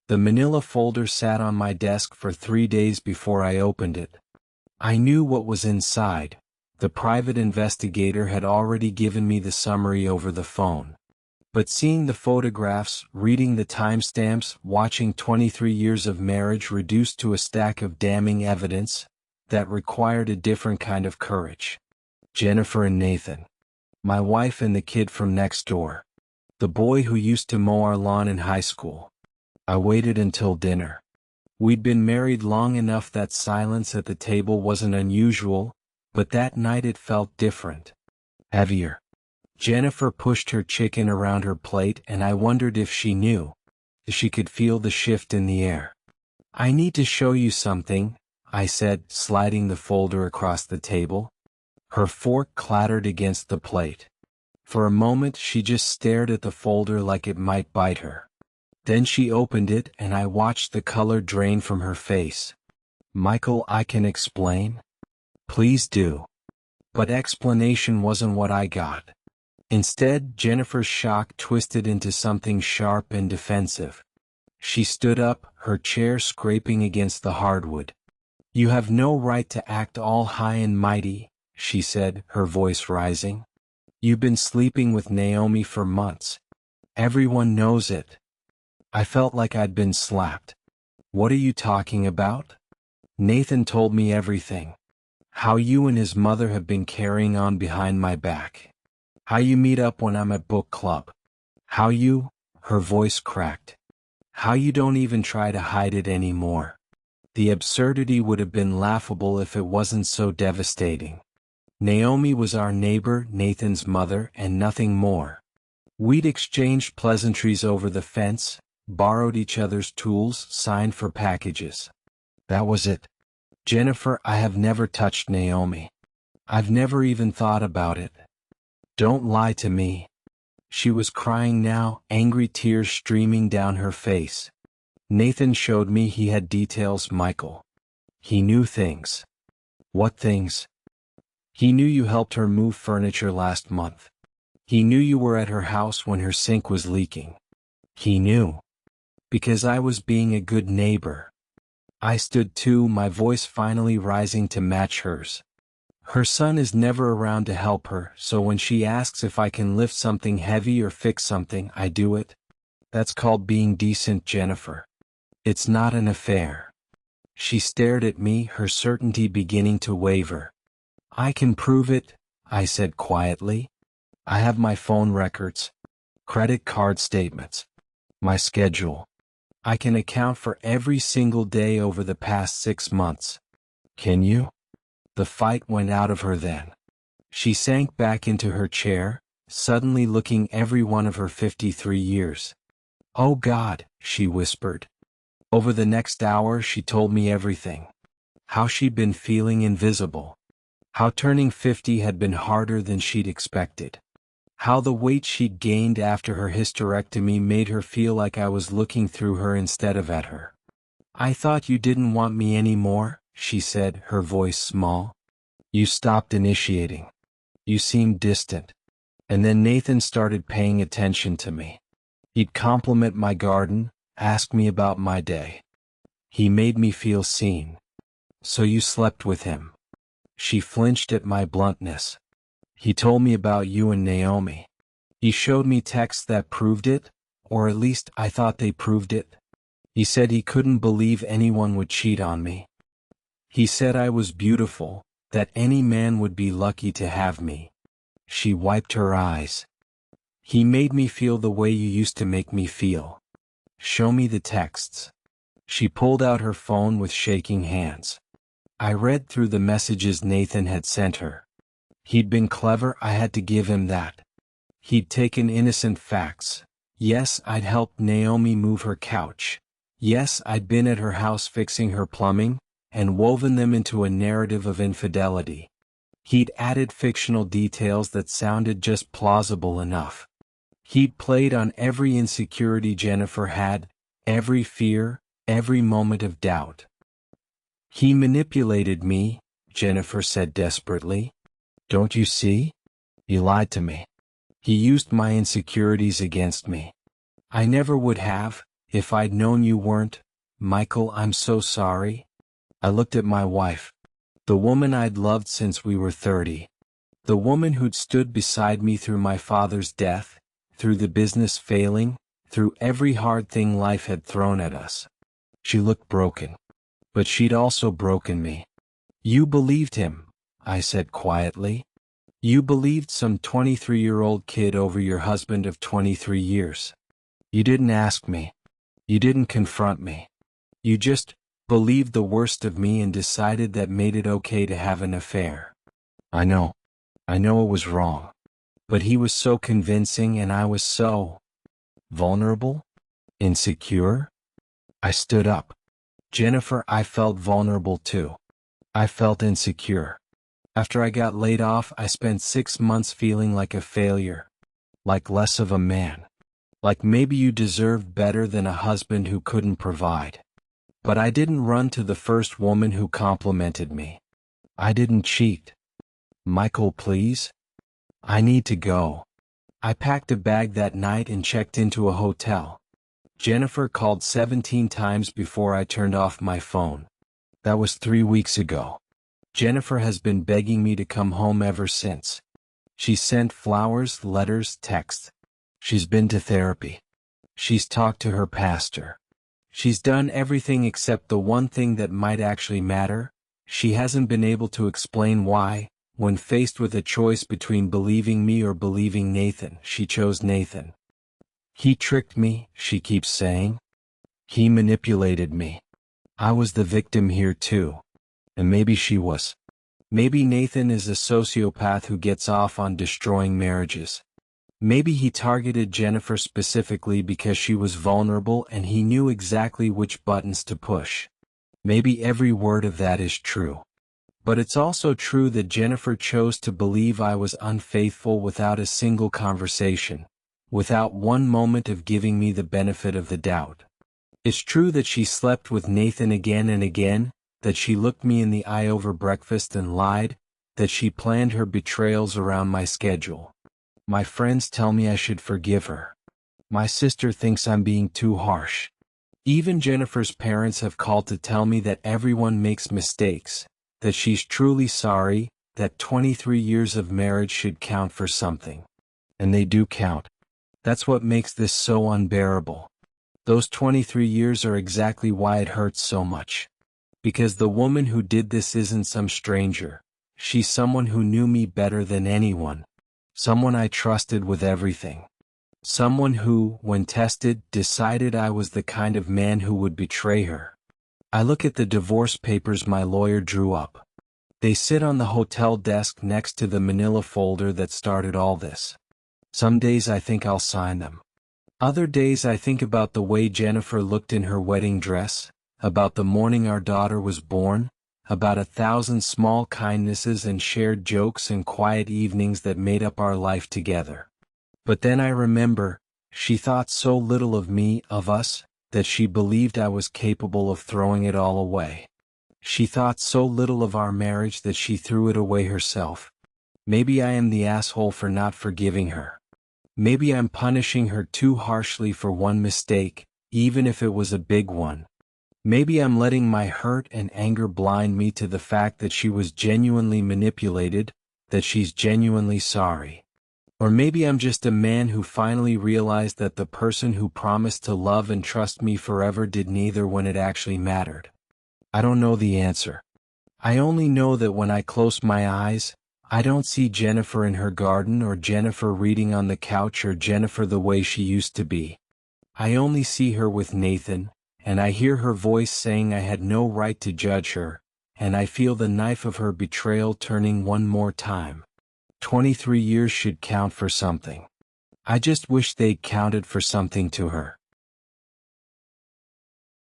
The manila folder sat on my desk for 3 days before I opened it. I knew what was inside. The private investigator had already given me the summary over the phone. But seeing the photographs, reading the timestamps, watching 23 years of marriage reduced to a stack of damning evidence, that required a different kind of courage. Jennifer and Nathan. My wife and the kid from next door. The boy who used to mow our lawn in high school. I waited until dinner. We'd been married long enough that silence at the table wasn't unusual, but that night it felt different. Heavier. Jennifer pushed her chicken around her plate and I wondered if she knew. She could feel the shift in the air. I need to show you something, I said, sliding the folder across the table. Her fork clattered against the plate. For a moment she just stared at the folder like it might bite her. Then she opened it and I watched the color drain from her face. Michael, I can explain? Please do. But explanation wasn't what I got. Instead, Jennifer's shock twisted into something sharp and defensive. She stood up, her chair scraping against the hardwood. You have no right to act all high and mighty, she said, her voice rising. You've been sleeping with Naomi for months. Everyone knows it. I felt like I'd been slapped. What are you talking about? Nathan told me everything. How you and his mother have been carrying on behind my back. How you meet up when I'm at book club. How you, her voice cracked. How you don't even try to hide it anymore. The absurdity would have been laughable if it wasn't so devastating. Naomi was our neighbor, Nathan's mother, and nothing more. We'd exchanged pleasantries over the fence, borrowed each other's tools, signed for packages. That was it. Jennifer, I have never touched Naomi. I've never even thought about it. Don't lie to me. She was crying now, angry tears streaming down her face. Nathan showed me he had details, Michael. He knew things. What things? He knew you helped her move furniture last month. He knew you were at her house when her sink was leaking. He knew. Because I was being a good neighbor. I stood too, my voice finally rising to match hers. Her son is never around to help her, so when she asks if I can lift something heavy or fix something, I do it. That's called being decent, Jennifer. It's not an affair. She stared at me, her certainty beginning to waver. I can prove it, I said quietly. I have my phone records, credit card statements, my schedule. I can account for every single day over the past 6 months. Can you? The fight went out of her then. She sank back into her chair, suddenly looking every one of her 53 years. Oh God, she whispered. Over the next hour she told me everything. How she'd been feeling invisible. How turning 50 had been harder than she'd expected. How the weight she'd gained after her hysterectomy made her feel like I was looking through her instead of at her. I thought you didn't want me anymore, she said, her voice small. You stopped initiating. You seemed distant. And then Nathan started paying attention to me. He'd compliment my garden, ask me about my day. He made me feel seen. So you slept with him. She flinched at my bluntness. He told me about you and Naomi. He showed me texts that proved it, or at least I thought they proved it. He said he couldn't believe anyone would cheat on me. He said I was beautiful, that any man would be lucky to have me. She wiped her eyes. He made me feel the way you used to make me feel. Show me the texts. She pulled out her phone with shaking hands. I read through the messages Nathan had sent her. He'd been clever, I had to give him that. He'd taken innocent facts. Yes, I'd helped Naomi move her couch. Yes, I'd been at her house fixing her plumbing, and woven them into a narrative of infidelity. He'd added fictional details that sounded just plausible enough. He'd played on every insecurity Jennifer had, every fear, every moment of doubt. He manipulated me, Jennifer said desperately. Don't you see? He lied to me. He used my insecurities against me. I never would have, If I'd known you weren't, Michael, I'm so sorry. I looked at my wife. The woman I'd loved since we were 30. The woman who'd stood beside me through my father's death, through the business failing, through every hard thing life had thrown at us. She looked broken. But she'd also broken me. You believed him, I said quietly. You believed some 23-year-old kid over your husband of 23 years. You didn't ask me. You didn't confront me. You just believed the worst of me and decided that made it okay to have an affair. I know it was wrong. But he was so convincing and I was so vulnerable, insecure. I stood up. Jennifer, I felt vulnerable too. I felt insecure. After I got laid off, I spent 6 months feeling like a failure, like less of a man, like maybe you deserved better than a husband who couldn't provide. But I didn't run to the first woman who complimented me. I didn't cheat. Michael, please? I need to go. I packed a bag that night and checked into a hotel. Jennifer called 17 times before I turned off my phone. That was 3 weeks ago. Jennifer has been begging me to come home ever since. She sent flowers, letters, texts. She's been to therapy. She's talked to her pastor. She's done everything except the one thing that might actually matter. She hasn't been able to explain why, when faced with a choice between believing me or believing Nathan, she chose Nathan. He tricked me, she keeps saying. He manipulated me. I was the victim here too. And maybe she was. Maybe Nathan is a sociopath who gets off on destroying marriages. Maybe he targeted Jennifer specifically because she was vulnerable and he knew exactly which buttons to push. Maybe every word of that is true. But it's also true that Jennifer chose to believe I was unfaithful without a single conversation, without one moment of giving me the benefit of the doubt. It's true that she slept with Nathan again and again, that she looked me in the eye over breakfast and lied, that she planned her betrayals around my schedule. My friends tell me I should forgive her. My sister thinks I'm being too harsh. Even Jennifer's parents have called to tell me that everyone makes mistakes, that she's truly sorry, that 23 years of marriage should count for something. And they do count. That's what makes this so unbearable. Those 23 years are exactly why it hurts so much. Because the woman who did this isn't some stranger. She's someone who knew me better than anyone. Someone I trusted with everything. Someone who, when tested, decided I was the kind of man who would betray her. I look at the divorce papers my lawyer drew up. They sit on the hotel desk next to the manila folder that started all this. Some days I think I'll sign them. Other days I think about the way Jennifer looked in her wedding dress, about the morning our daughter was born, about 1,000 small kindnesses and shared jokes and quiet evenings that made up our life together. But then I remember, she thought so little of me, of us, that she believed I was capable of throwing it all away. She thought so little of our marriage that she threw it away herself. Maybe I am the asshole for not forgiving her. Maybe I'm punishing her too harshly for one mistake, even if it was a big one. Maybe I'm letting my hurt and anger blind me to the fact that she was genuinely manipulated, that she's genuinely sorry. Or maybe I'm just a man who finally realized that the person who promised to love and trust me forever did neither when it actually mattered. I don't know the answer. I only know that when I close my eyes, I don't see Jennifer in her garden or Jennifer reading on the couch or Jennifer the way she used to be. I only see her with Nathan, and I hear her voice saying I had no right to judge her, and I feel the knife of her betrayal turning one more time. 23 years should count for something. I just wish they'd counted for something to her.